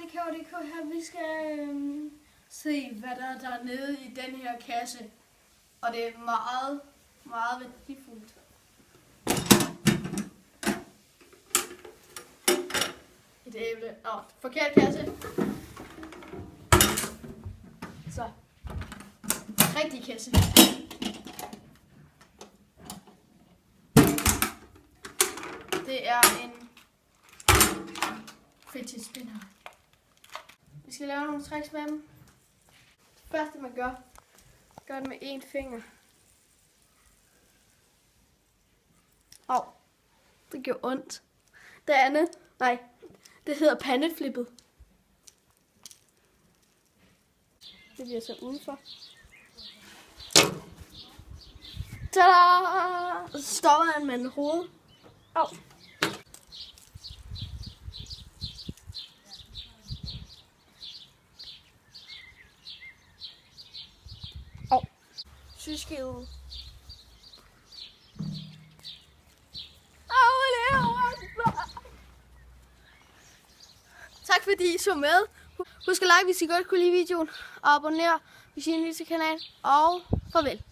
det her. Vi skal se, hvad der er dernede i den her kasse. Og det er meget, meget værdifuldt. Et æble. Forkert kasse. Så. Rigtig kasse. Det er en fidget spinner. Vi skal lave nogle tricks med dem. Det første man gør det med én finger. Det gør ondt. Det andet, det hedder pandeflippet. Det bliver så udenfor. Tada! Så stopper han med en hoved. Syskivet. Tak fordi I så med. Husk at like, hvis I godt kunne lide videoen, og abonner, hvis I er ny til kanalen. Og farvel.